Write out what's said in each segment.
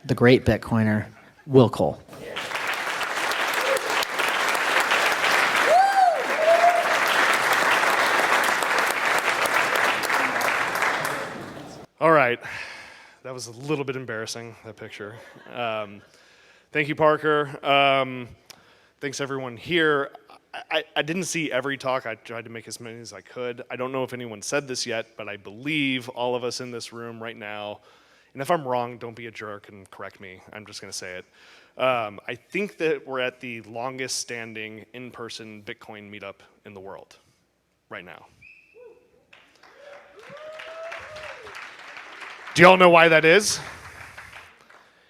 the great Bitcoiner, Will Cole. All right, that was a little bit embarrassing, that picture. Thank you, Parker. Thanks everyone here. I didn't see every talk. I tried to make as many as I could. I don't know if anyone said this yet, but I believe all of us in this room right now, and if I'm wrong, don't be a jerk and correct me. I'm just going to say it. I think that we're at the longest standing in-person Bitcoin meetup in the world right now. Do y'all know why that is?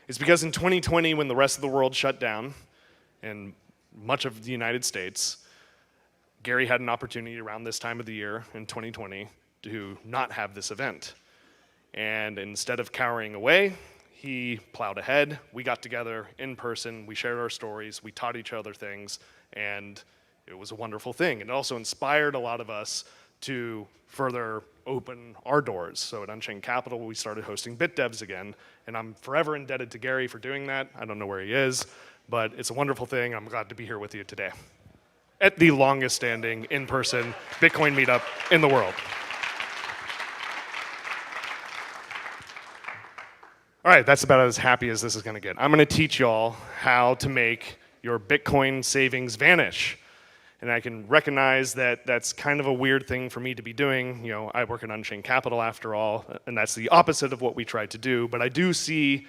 It's because in 2020, when the rest of the world shut down, and much of the United States, Gary had an opportunity around this time of the year in 2020 to not have this event. And instead of cowering away, he plowed ahead. We got together in person, we shared our stories, we taught each other things, and it was a wonderful thing. It also inspired a lot of us to further open our doors. So at Unchained Capital, we started hosting BitDevs again, and I'm forever indebted to Gary for doing that. I don't know where he is, but it's a wonderful thing. I'm glad to be here with you today at the longest standing in-person Bitcoin meetup in the world. All right, that's about as happy as this is gonna get. I'm gonna teach y'all how to make your Bitcoin savings vanish. And I can recognize that that's kind of a weird thing for me to be doing. You know, I work at Unchained Capital after all, and that's the opposite of what we try to do. But I do see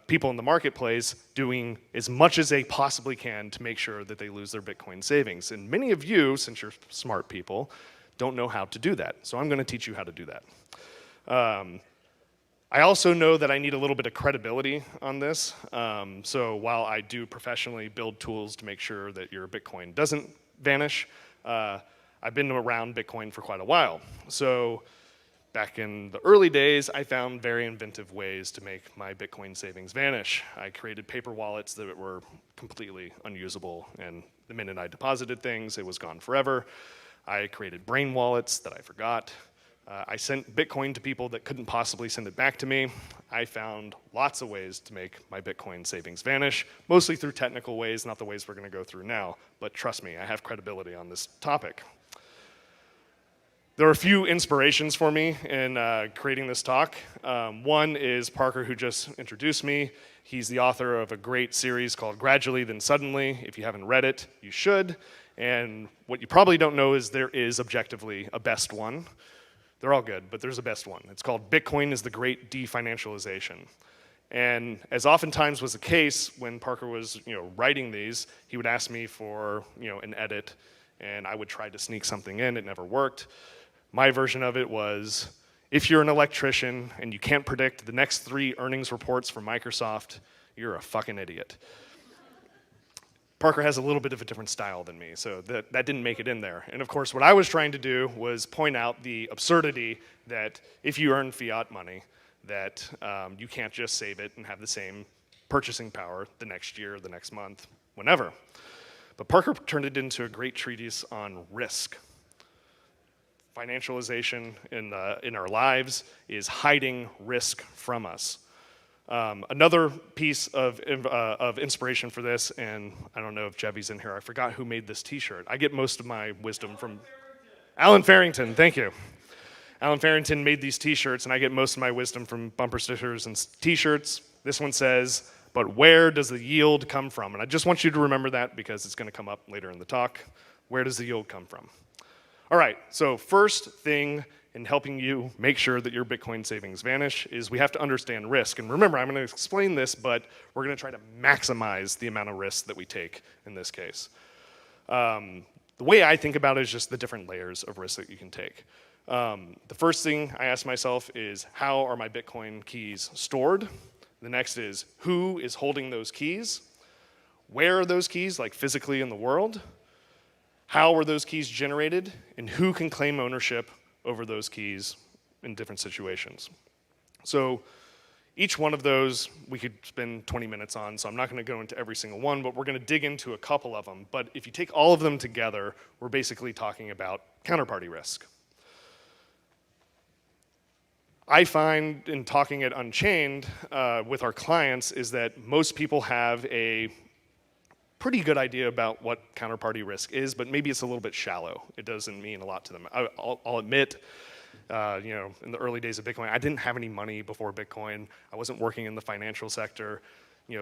people in the marketplace doing as much as they possibly can to make sure that they lose their Bitcoin savings. And many of you, since you're smart people, don't know how to do that. So I'm going to teach you how to do that. I also know that I need a little bit of credibility on this. So while I do professionally build tools to make sure that your Bitcoin doesn't vanish, I've been around Bitcoin for quite a while. So back in the early days, I found very inventive ways to make my Bitcoin savings vanish. I created paper wallets that were completely unusable, and the minute I deposited things, it was gone forever. I created brain wallets that I forgot. I sent Bitcoin to people that couldn't possibly send it back to me. I found lots of ways to make my Bitcoin savings vanish, mostly through technical ways, not the ways we're going to go through now. But trust me, I have credibility on this topic. There are a few inspirations for me in creating this talk. One is Parker, who just introduced me. He's the author of a great series called Gradually Then Suddenly. If you haven't read it, you should. And what you probably don't know is there is objectively a best one. They're all good, but there's a best one. It's called Bitcoin is the Great Definancialization. And as oftentimes was the case when Parker was writing these, he would ask me for an edit, and I would try to sneak something in. It never worked. My version of it was, if you're an electrician and you can't predict the next 3 earnings reports from Microsoft, you're a fucking idiot. Parker has a little bit of a different style than me, so that didn't make it in there. And of course, what I was trying to do was point out the absurdity that if you earn fiat money, that you can't just save it and have the same purchasing power the next year, the next month, whenever. But Parker turned it into a great treatise on risk. Financialization in our lives is hiding risk from us. Another piece of inspiration for this, and I don't know if Jevy's in here, I forgot who made this t-shirt. I get most of my wisdom from Alan Farrington, thank you. Alan Farrington made these t-shirts, and I get most of my wisdom from bumper stickers and t-shirts. This one says, but where does the yield come from? And I just want you to remember that because it's going to come up later in the talk. Where does the yield come from? All right, so first thing in helping you make sure that your Bitcoin savings vanish is we have to understand risk. And remember, I'm going to explain this, but we're going to try to maximize the amount of risk that we take in this case. The way I think about it is just the different layers of risk that you can take. The first thing I ask myself is, how are my Bitcoin keys stored? The next is, who is holding those keys? Where are those keys, like physically in the world? How were those keys generated? And who can claim ownership over those keys in different situations? So each one of those we could spend 20 minutes on, so I'm not going to go into every single one, but we're going to dig into a couple of them. But if you take all of them together, we're basically talking about counterparty risk. I find in talking at Unchained with our clients is that most people have a pretty good idea about what counterparty risk is, but maybe it's a little bit shallow. It doesn't mean a lot to them. I'll admit, in the early days of Bitcoin, I didn't have any money before Bitcoin. I wasn't working in the financial sector.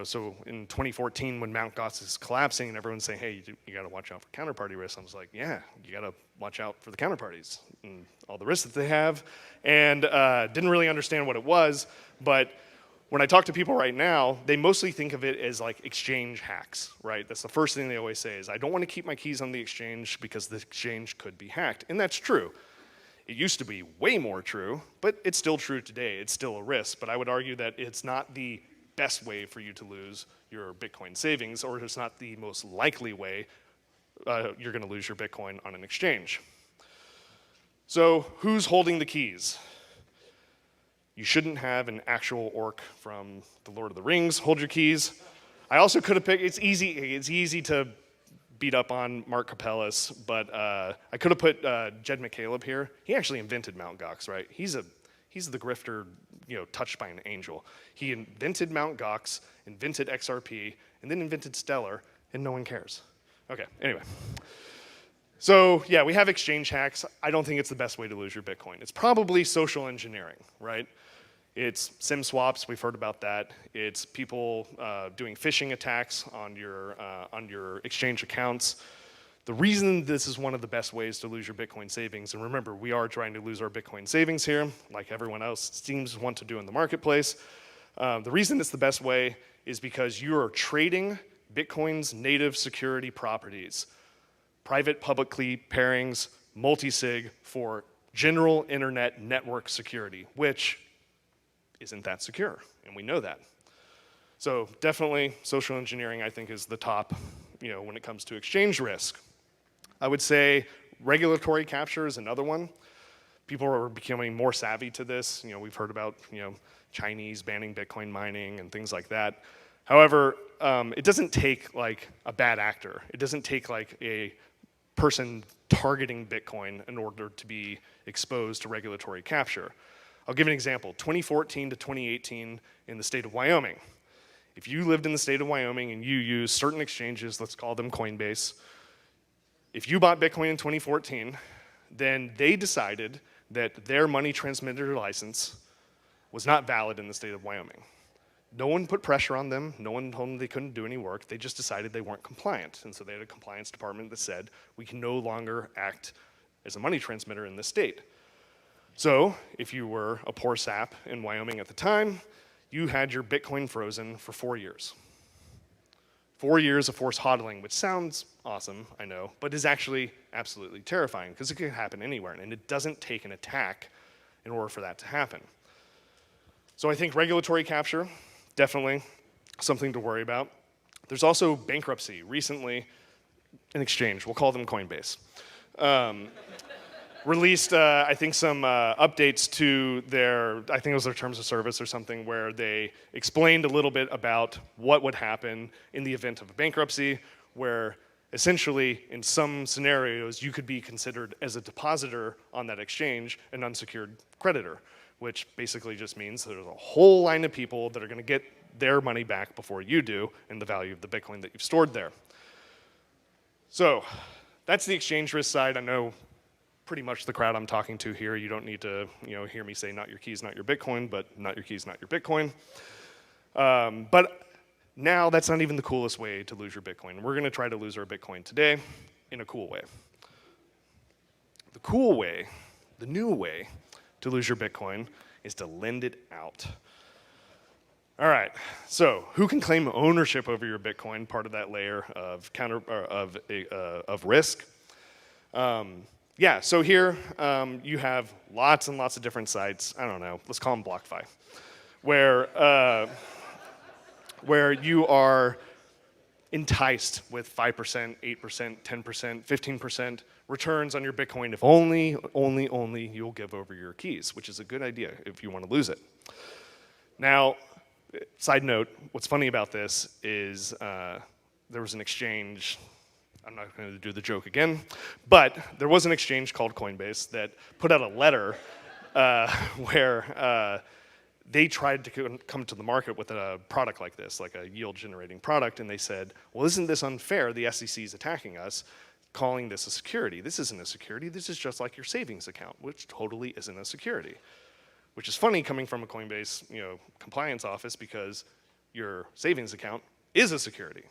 So in 2014, when Mt. Gox is collapsing and everyone's saying, hey, you got to watch out for counterparty risk, I was like, yeah, you got to watch out for the counterparties and all the risks that they have. And didn't really understand what it was, but when I talk to people right now, they mostly think of it as like exchange hacks, right? That's the first thing they always say is, I don't want to keep my keys on the exchange because the exchange could be hacked. And that's true. It used to be way more true, but it's still true today. It's still a risk, but I would argue that it's not the best way for you to lose your Bitcoin savings, or it's not the most likely way you're going to lose your Bitcoin on an exchange. So who's holding the keys? You shouldn't have an actual orc from The Lord of the Rings hold your keys. I also could have picked, it's easy to beat up on Mark Capellas, but I could have put Jed McCaleb here. He actually invented Mt. Gox, right? He's the grifter, touched by an angel. He invented Mt. Gox, invented XRP, and then invented Stellar, and no one cares. Okay, anyway. So yeah, we have exchange hacks. I don't think it's the best way to lose your Bitcoin. It's probably social engineering, right? It's SIM swaps, we've heard about that. It's people doing phishing attacks on your exchange accounts. The reason this is one of the best ways to lose your Bitcoin savings, and remember, we are trying to lose our Bitcoin savings here, like everyone else seems to want to do in the marketplace. The reason it's the best way is because you are trading Bitcoin's native security properties, private publicly pairings, multi-sig, for general internet network security, which isn't that secure, and we know that. So definitely social engineering, I think, is the top when it comes to exchange risk. I would say regulatory capture is another one. People are becoming more savvy to this. We've heard about Chinese banning Bitcoin mining and things like that. However, it doesn't take like a bad actor. It doesn't take like a person targeting Bitcoin in order to be exposed to regulatory capture. I'll give an example. 2014 to 2018 in the state of Wyoming. If you lived in the state of Wyoming and you used certain exchanges, let's call them Coinbase, if you bought Bitcoin in 2014, then they decided that their money transmitter license was not valid in the state of Wyoming. No one put pressure on them. No one told them they couldn't do any work. They just decided they weren't compliant. And so they had a compliance department that said, we can no longer act as a money transmitter in this state. So if you were a poor sap in Wyoming at the time, you had your Bitcoin frozen for 4 years. 4 years of forced hodling, which sounds awesome, I know, but is actually absolutely terrifying because it can happen anywhere, and it doesn't take an attack in order for that to happen. So I think regulatory capture, definitely something to worry about. There's also bankruptcy. Recently, an exchange, we'll call them Coinbase, released, I think, some updates to their, I think it was their terms of service or something, where they explained a little bit about what would happen in the event of a bankruptcy, where essentially, in some scenarios, you could be considered as a depositor on that exchange an unsecured creditor, which basically just means there's a whole line of people that are going to get their money back before you do and the value of the Bitcoin that you've stored there. So that's the exchange risk side. I know pretty much the crowd I'm talking to here. You don't need to hear me say not your keys, not your Bitcoin, but not your keys, not your Bitcoin. But now that's not even the coolest way to lose your Bitcoin. We're going to try to lose our Bitcoin today in a cool way. The cool way, the new way to lose your Bitcoin is to lend it out. All right, so who can claim ownership over your Bitcoin, part of that layer of risk? Yeah, so here you have lots and lots of different sites. I don't know, let's call them BlockFi, where you are enticed with 5%, 8%, 10%, 15% returns on your Bitcoin if only you'll give over your keys, which is a good idea if you want to lose it. Now, side note, what's funny about this is there was an exchange. I'm not going to do the joke again, but there was an exchange called Coinbase that put out a letter where they tried to come to the market with a product like this, like a yield-generating product, and they said, well, isn't this unfair? The SEC is attacking us, calling this a security. This isn't a security. This is just like your savings account, which totally isn't a security. Which is funny coming from a Coinbase compliance office, because your savings account is a security.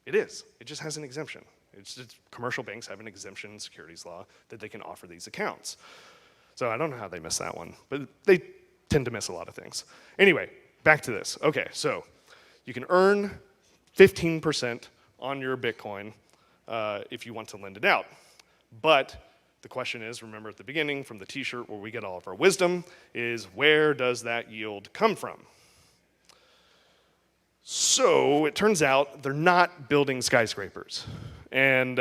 It is. It just has an exemption. It's just commercial banks have an exemption in securities law that they can offer these accounts. So I don't know how they missed that one, but they tend to miss a lot of things. Anyway, back to this. Okay, so you can earn 15% on your Bitcoin if you want to lend it out. But the question is, remember at the beginning from the t-shirt where we get all of our wisdom, is where does that yield come from? So it turns out they're not building skyscrapers. And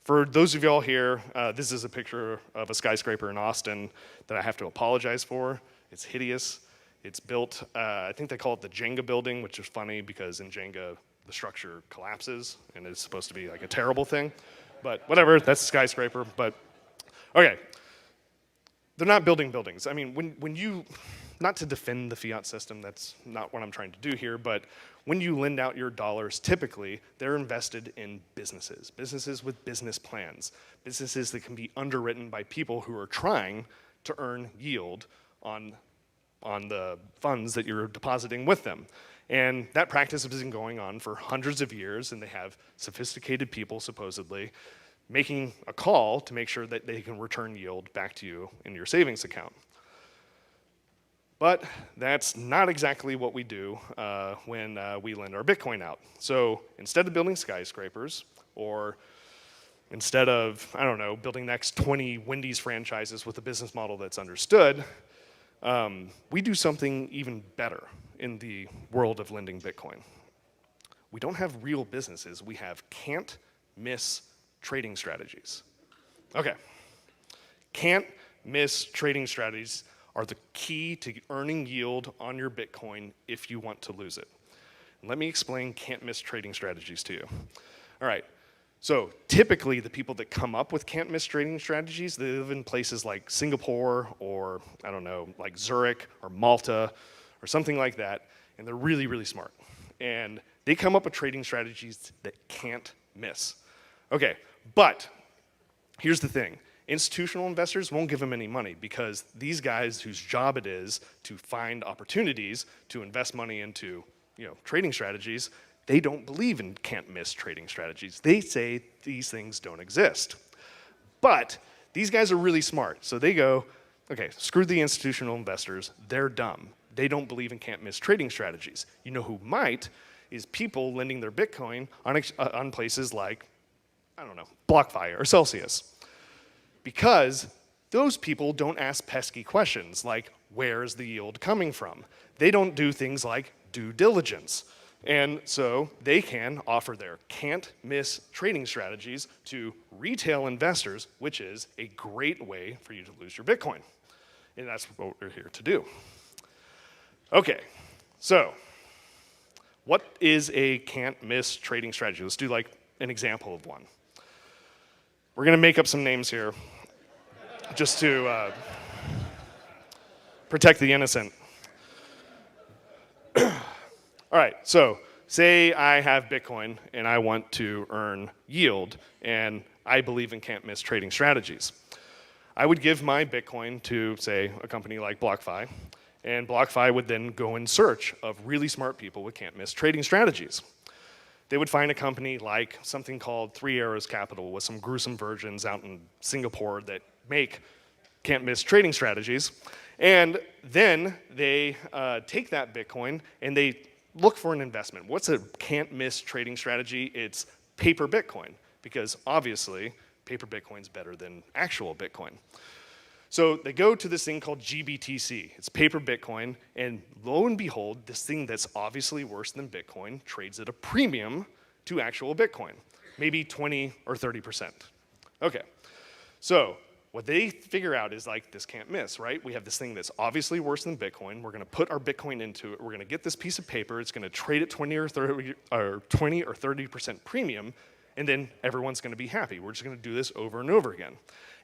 for those of y'all here, this is a picture of a skyscraper in Austin that I have to apologize for. It's hideous. It's built, I think they call it the Jenga building, which is funny because in Jenga, the structure collapses and it's supposed to be like a terrible thing. But whatever, that's a skyscraper. But okay, they're not building buildings. I mean, when you, not to defend the fiat system, that's not what I'm trying to do here, but when you lend out your dollars, typically, they're invested in businesses. Businesses with business plans. Businesses that can be underwritten by people who are trying to earn yield on the funds that you're depositing with them. And that practice has been going on for hundreds of years, and they have sophisticated people, supposedly, making a call to make sure that they can return yield back to you in your savings account. But that's not exactly what we do when we lend our Bitcoin out. So instead of building skyscrapers, or instead of, I don't know, building the next 20 Wendy's franchises with a business model that's understood, we do something even better in the world of lending Bitcoin. We don't have real businesses. We have can't miss trading strategies. Okay. Can't miss trading strategies are the key to earning yield on your Bitcoin if you want to lose it. And let me explain can't miss trading strategies to you. All right. So typically, the people that come up with can't miss trading strategies, they live in places like Singapore or, I don't know, like Zurich or Malta or something like that, and they're really, really smart. And they come up with trading strategies that can't miss. Okay, but here's the thing. Institutional investors won't give them any money because these guys whose job it is to find opportunities to invest money into trading strategies, they don't believe in can't miss trading strategies. They say these things don't exist. But these guys are really smart. So they go, okay, screw the institutional investors. They're dumb. They don't believe in can't miss trading strategies. You know who might is people lending their Bitcoin on places like, I don't know, BlockFi or Celsius. Because those people don't ask pesky questions like, where's the yield coming from? They don't do things like due diligence. And so they can offer their can't miss trading strategies to retail investors, which is a great way for you to lose your Bitcoin. And that's what we're here to do. Okay, so what is a can't miss trading strategy? Let's do like an example of one. We're going to make up some names here just to protect the innocent. All right, so say I have Bitcoin and I want to earn yield, and I believe in can't miss trading strategies. I would give my Bitcoin to, say, a company like BlockFi, and BlockFi would then go in search of really smart people with can't miss trading strategies. They would find a company like something called 3 Arrows Capital with some gruesome virgins out in Singapore that make can't miss trading strategies. And then they take that Bitcoin and they look for an investment. What's a can't miss trading strategy? It's paper Bitcoin, because obviously paper Bitcoin's better than actual Bitcoin. So they go to this thing called GBTC. It's paper Bitcoin, and lo and behold, this thing that's obviously worse than Bitcoin trades at a premium to actual Bitcoin, maybe 20 or 30%. Okay, so what they figure out is like, this can't miss, right? We have this thing that's obviously worse than Bitcoin. We're gonna put our Bitcoin into it. We're gonna get this piece of paper. It's gonna trade at 20 or 30% premium, and then everyone's going to be happy. We're just going to do this over and over again.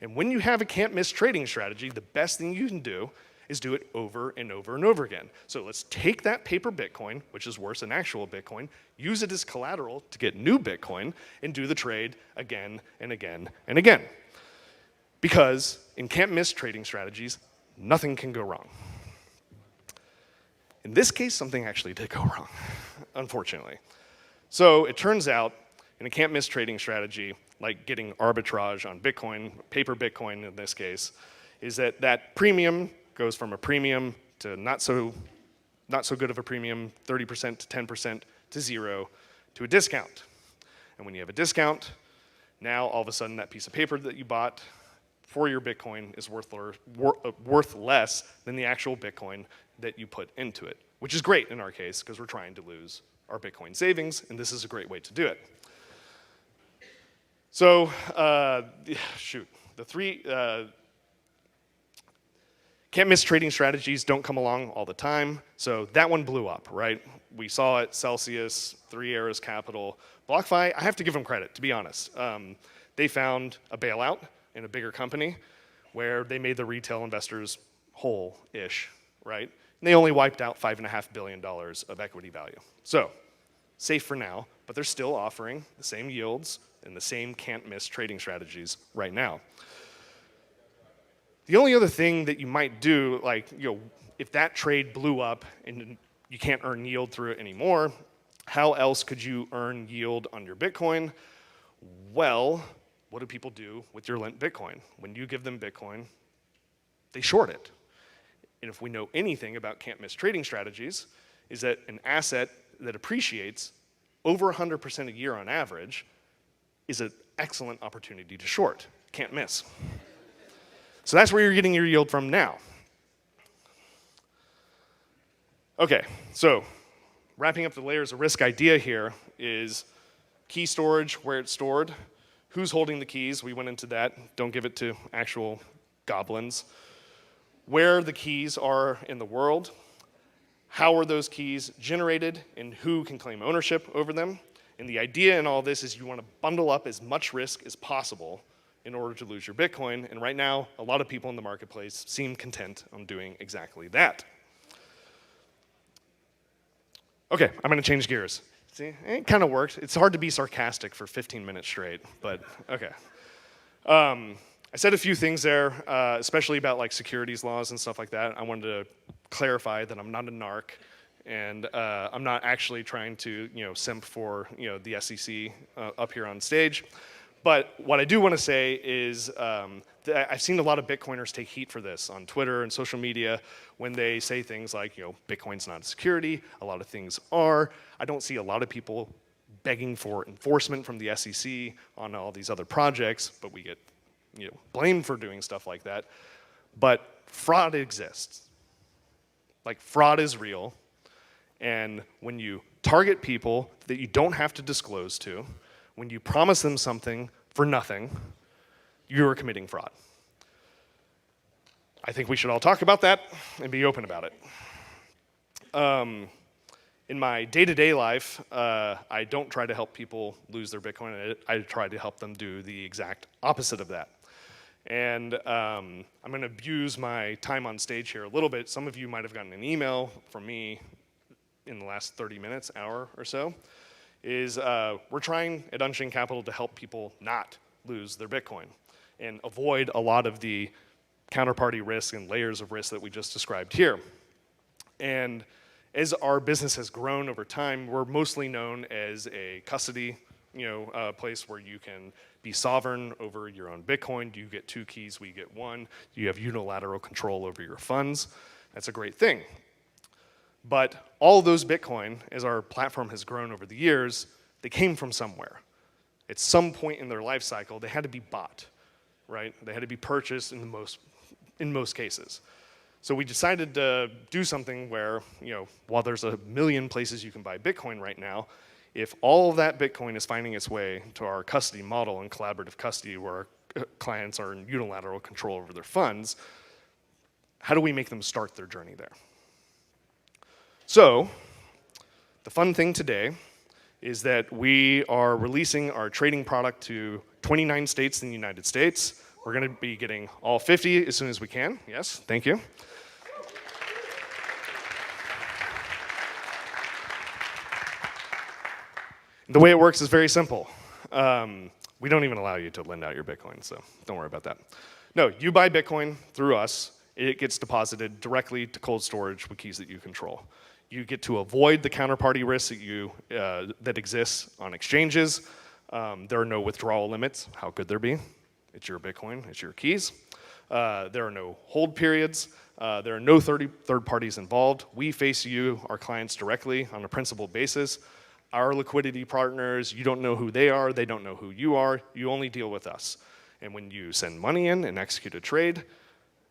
And when you have a can't miss trading strategy, the best thing you can do is do it over and over and over again. So let's take that paper Bitcoin, which is worse than actual Bitcoin, use it as collateral to get new Bitcoin, and do the trade again and again and again. Because in can't miss trading strategies, nothing can go wrong. In this case, something actually did go wrong, unfortunately. So it turns out, in a can't miss trading strategy, like getting arbitrage on Bitcoin, paper Bitcoin in this case, is that that premium goes from a premium to not so good of a premium, 30% to 10% to 0 to a discount. And when you have a discount, now all of a sudden that piece of paper that you bought for your Bitcoin is worth less than the actual Bitcoin that you put into it, which is great in our case because we're trying to lose our Bitcoin savings, and this is a great way to do it. So, the three can't miss trading strategies don't come along all the time, so that one blew up, right? We saw it, Celsius, 3 Arrows Capital. BlockFi, I have to give them credit, to be honest. They found a bailout in a bigger company where they made the retail investors whole-ish, right? And they only wiped out $5.5 billion of equity value. So, safe for now, but they're still offering the same yields and the same can't miss trading strategies right now. The only other thing that you might do, like, if that trade blew up and you can't earn yield through it anymore, how else could you earn yield on your Bitcoin? Well, what do people do with your lent Bitcoin? When you give them Bitcoin, they short it. And if we know anything about can't miss trading strategies, is that an asset that appreciates over 100% a year on average is an excellent opportunity to short. Can't miss. So that's where you're getting your yield from now. Okay, so wrapping up the layers of risk idea here is key storage, where it's stored, who's holding the keys, we went into that, don't give it to actual goblins, where the keys are in the world, how are those keys generated, and who can claim ownership over them. And the idea in all this is you want to bundle up as much risk as possible in order to lose your Bitcoin, and right now, a lot of people in the marketplace seem content on doing exactly that. Okay, I'm gonna change gears. See, it kind of worked. It's hard to be sarcastic for 15 minutes straight, but okay. I said a few things there, especially about like securities laws and stuff like that. I wanted to clarify that I'm not a narc, and I'm not actually trying to simp for the SEC up here on stage. But what I do want to say is that I've seen a lot of Bitcoiners take heat for this on Twitter and social media when they say things like, Bitcoin's not a security, a lot of things are. I don't see a lot of people begging for enforcement from the SEC on all these other projects, but we get blamed for doing stuff like that. But fraud exists. Like, fraud is real. And when you target people that you don't have to disclose to, when you promise them something for nothing, you're committing fraud. I think we should all talk about that and be open about it. In my day-to-day life, I don't try to help people lose their Bitcoin. I try to help them do the exact opposite of that. And I'm going to abuse my time on stage here a little bit. Some of you might have gotten an email from me in the last 30 minutes, hour or so, is we're trying at Unchained Capital to help people not lose their Bitcoin and avoid a lot of the counterparty risk and layers of risk that we just described here. And as our business has grown over time, we're mostly known as a custody place where you can be sovereign over your own Bitcoin. You get 2 keys, we get 1. You have unilateral control over your funds. That's a great thing. But all those Bitcoin, as our platform has grown over the years, they came from somewhere. At some point in their life cycle, they had to be bought, right? They had to be purchased in most cases. So we decided to do something where, while there's a million places you can buy Bitcoin right now, if all of that Bitcoin is finding its way to our custody model and collaborative custody where our clients are in unilateral control over their funds, how do we make them start their journey there? So, the fun thing today is that we are releasing our trading product to 29 states in the United States. We're going to be getting all 50 as soon as we can. Yes, thank you. The way it works is very simple. We don't even allow you to lend out your Bitcoin, so don't worry about that. No, you buy Bitcoin through us. It gets deposited directly to cold storage with keys that you control. You get to avoid the counterparty risk that exists on exchanges. There are no withdrawal limits. How could there be? It's your Bitcoin. It's your keys. There are no hold periods. There are no third parties involved. We face you, our clients, directly on a principal basis. Our liquidity partners, you don't know who they are. They don't know who you are. You only deal with us. And when you send money in and execute a trade,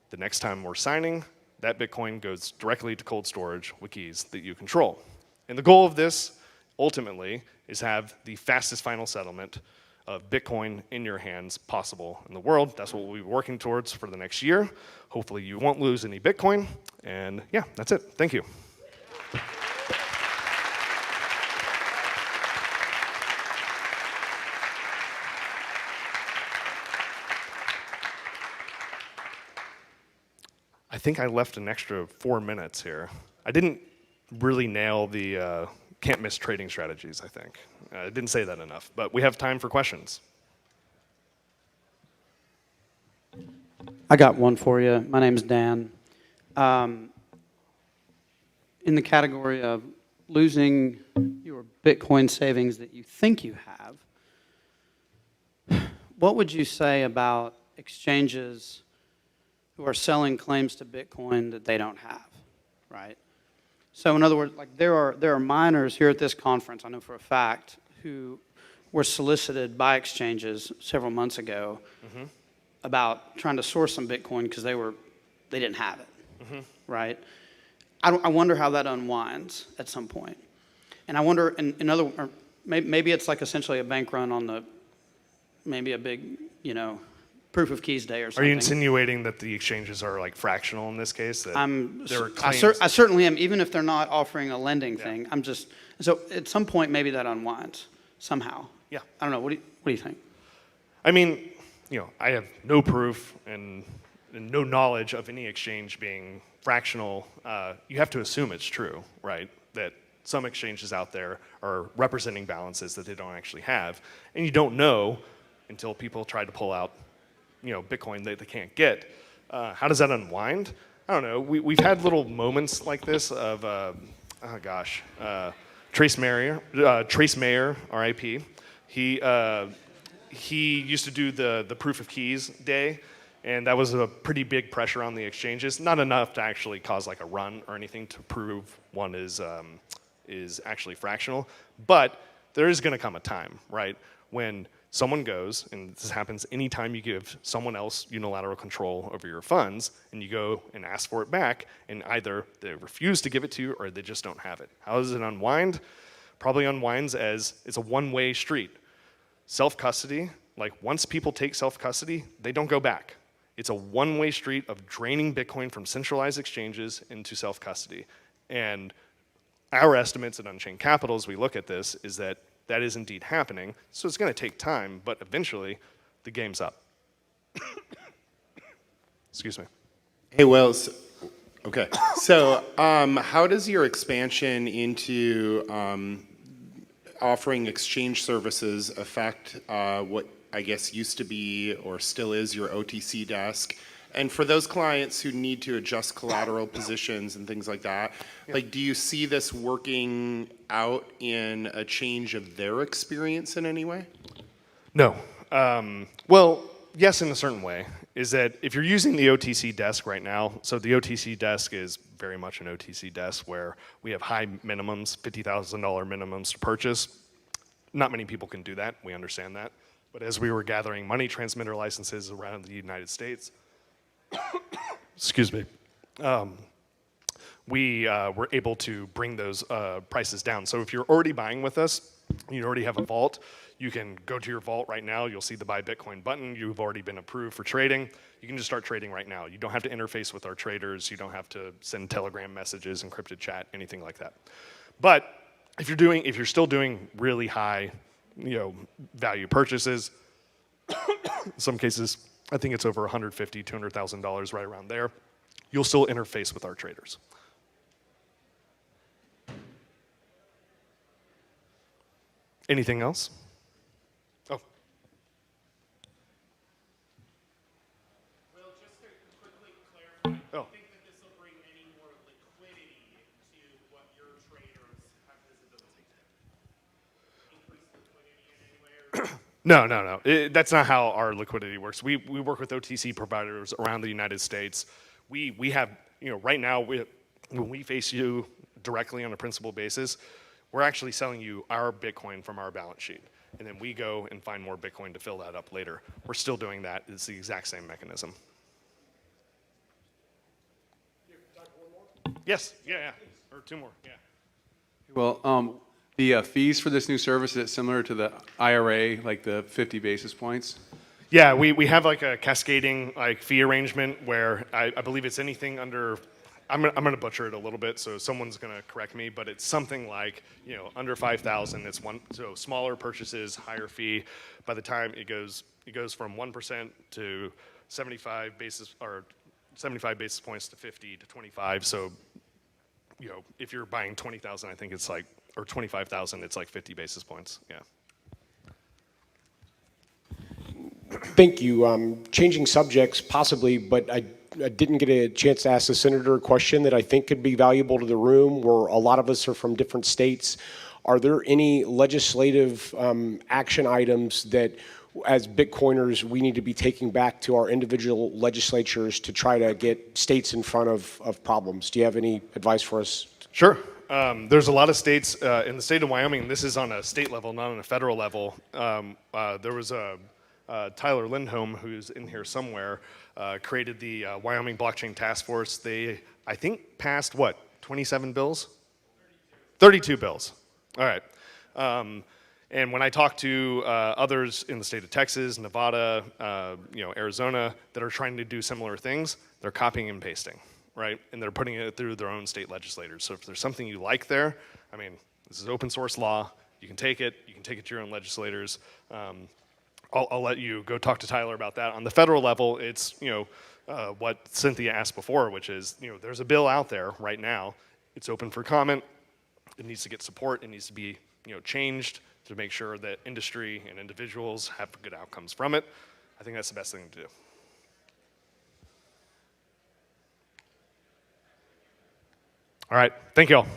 the next time we're signing, that Bitcoin goes directly to cold storage with keys that you control. And the goal of this, ultimately, is have the fastest final settlement of Bitcoin in your hands possible in the world. That's what we'll be working towards for the next year. Hopefully you won't lose any Bitcoin. And yeah, that's it. Thank you. I think I left an extra 4 minutes here. I didn't really nail the can't miss trading strategies, I think. I didn't say that enough, but we have time for questions. I got one for you. My name's Dan. In the category of losing your Bitcoin savings that you think you have, what would you say about exchanges who are selling claims to Bitcoin that they don't have, right? So in other words, like there are miners here at this conference, I know for a fact, who were solicited by exchanges several months ago about trying to source some Bitcoin because they didn't have it, right? I wonder how that unwinds at some point. And I wonder, maybe it's like essentially a bank run on maybe a big, proof of keys day or something. Are you insinuating that the exchanges are like fractional in this case? That I certainly am, even if they're not offering a lending thing. So at some point maybe that unwinds somehow. Yeah. I don't know. What do you think? I mean, I have no proof and no knowledge of any exchange being fractional. You have to assume it's true, right? That some exchanges out there are representing balances that they don't actually have, and you don't know until people try to pull out Bitcoin that they can't get. How does that unwind? I don't know. We've had little moments like this of, Trace Mayer, RIP. He used to do the proof of keys day, and that was a pretty big pressure on the exchanges. Not enough to actually cause like a run or anything to prove one is actually fractional, but there is going to come a time, right, when someone goes, and this happens anytime you give someone else unilateral control over your funds, and you go and ask for it back, and either they refuse to give it to you or they just don't have it. How does it unwind? Probably unwinds as it's a one-way street. Self-custody, like once people take self-custody, they don't go back. It's a one-way street of draining Bitcoin from centralized exchanges into self-custody. And our estimates at Unchained Capital, as we look at this, is that that is indeed happening. So it's going to take time, but eventually the game's up. Excuse me. Hey, Wells. Okay. So how does your expansion into offering exchange services affect what I guess used to be or still is your OTC desk? And for those clients who need to adjust collateral positions and things like that, like, do you see this working out in a change of their experience in any way? No. Well, yes, in a certain way. Is that if you're using the OTC desk right now, so the OTC desk is very much an OTC desk where we have high minimums, $50,000 minimums to purchase. Not many people can do that. We understand that. But as we were gathering money transmitter licenses around the United States, excuse me, we were able to bring those prices down. So if you're already buying with us, you already have a vault, you can go to your vault right now. You'll see the Buy Bitcoin button. You've already been approved for trading. You can just start trading right now. You don't have to interface with our traders. You don't have to send Telegram messages, encrypted chat, anything like that. But if you're still doing really high, value purchases, in some cases, I think it's over $150,000, $200,000, right around there, you'll still interface with our traders. Anything else? Oh. Well, just to quickly clarify, do you think that this will bring any more liquidity to what your traders have visibility to? Increase liquidity in any way? Or No, no, no. That's not how our liquidity works. We work with OTC providers around the United States. We have, right now, when we face you directly on a principal basis, we're actually selling you our Bitcoin from our balance sheet. And then we go and find more Bitcoin to fill that up later. We're still doing that. It's the exact same mechanism. Yes, yeah. Or two more, yeah. Well, the fees for this new service, is it similar to the IRA, like the 50 basis points? Yeah, we have like a cascading fee arrangement where I believe it's anything under, I'm gonna butcher it a little bit, so someone's gonna correct me, but it's something like, under 5,000, it's so smaller purchases, higher fee. By the time it goes from 1% to 75 basis points to 50 to 25. So, if you're buying 20,000, I think it's like, or 25,000, it's like 50 basis points. Yeah. Thank you. Changing subjects possibly, but I didn't get a chance to ask the senator a question that I think could be valuable to the room, where a lot of us are from different states. Are there any legislative action items that, as Bitcoiners, we need to be taking back to our individual legislatures to try to get states in front of problems? Do you have any advice for us? Sure. There's a lot of states in the state of Wyoming. This is on a state level, not on a federal level. There was Tyler Lindholm, who's in here somewhere, created the Wyoming Blockchain Task Force. They, I think, passed what, 27 bills? 32 bills. All right. And when I talk to others in the state of Texas, Nevada, Arizona, that are trying to do similar things, they're copying and pasting, right? And they're putting it through their own state legislators. So if there's something you like there, I mean, this is open source law. You can take it to your own legislators. I'll let you go talk to Tyler about that. On the federal level, it's what Cynthia asked before, which is there's a bill out there right now. It's open for comment. It needs to get support. It needs to be changed to make sure that industry and individuals have good outcomes from it. I think that's the best thing to do. All right, thank you all.